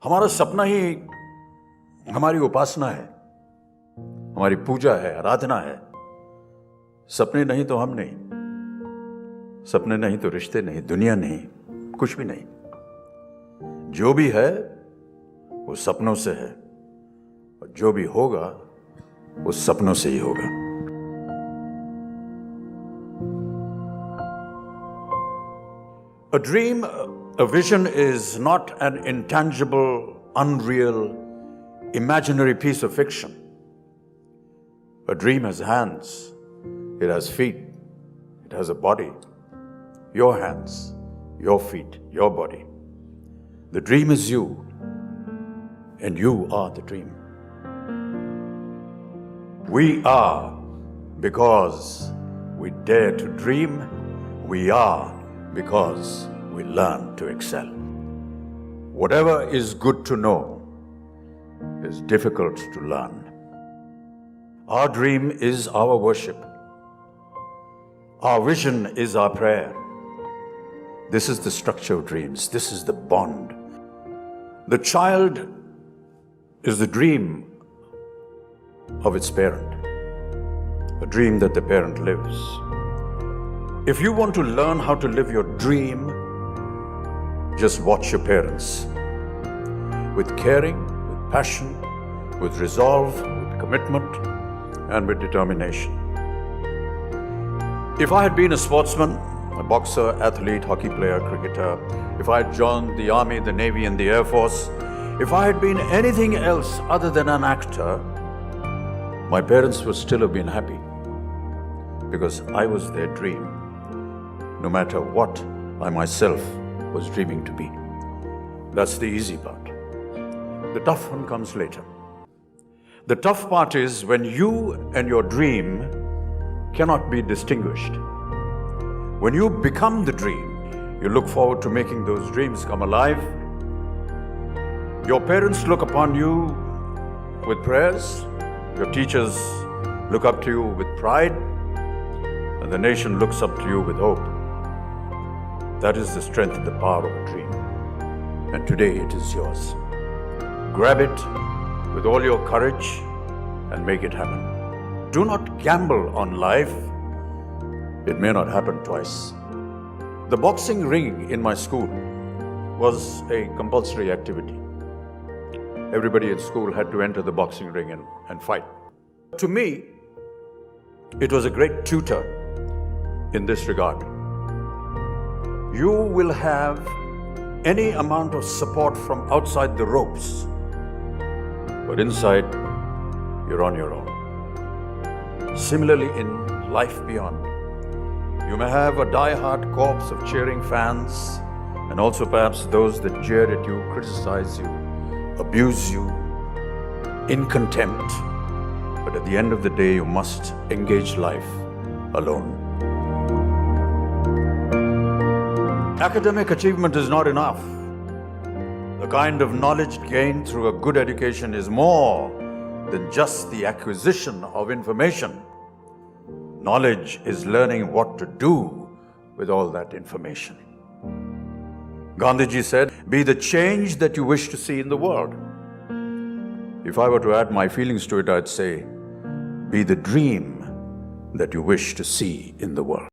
हमारा सपना ही हमारी उपासना है, हमारी पूजा है, आराधना है। सपने नहीं तो हम नहीं, सपने नहीं तो रिश्ते नहीं, दुनिया नहीं, कुछ भी नहीं। जो भी है वो सपनों से है, और जो भी होगा वो सपनों से ही होगा। A dream, a vision is not an intangible, unreal, imaginary piece of fiction. A dream has hands, it has feet, it has a body. Your hands, your feet, your body. The dream is you, and you are the dream. We are because we dare to dream. We are because we learn to excel. Whatever is good to know is difficult to learn. Our dream is our worship. Our vision is our prayer. This is the structure of dreams. This is the bond. The child is the dream of its parent, a dream that the parent lives. If you want to learn how to live your dream, just watch your parents. With caring, with passion, with resolve, with commitment, and with determination. If I had been a sportsman, a boxer, athlete, hockey player, cricketer, if I had joined the army, the navy, and the air force, if I had been anything else other than an actor, my parents would still have been happy because I was their dream, no matter what I myself was dreaming to be. That's the easy part. The tough one comes later. The tough part is when you and your dream cannot be distinguished. When you become the dream, you look forward to making those dreams come alive. Your parents look upon you with prayers. Your teachers look up to you with pride. And the nation looks up to you with hope. That is the strength and the power of a dream. And today it is yours. Grab it with all your courage and make it happen. Do not gamble on life. It may not happen twice. The boxing ring in my school was a compulsory activity. Everybody at school had to enter the boxing ring and fight. To me, it was a great tutor in this regard. You will have any amount of support from outside the ropes, but inside, you're on your own. Similarly, in life beyond, you may have a die-hard corps of cheering fans, and also perhaps those that jeer at you, criticize you, abuse you in contempt. But at the end of the day, you must engage life alone. Academic achievement is not enough. The kind of knowledge gained through a good education is more than just the acquisition of information. Knowledge is learning what to do with all that information. Gandhiji said, "Be the change that you wish to see in the world." If I were to add my feelings to it, I'd say, be the dream that you wish to see in the world.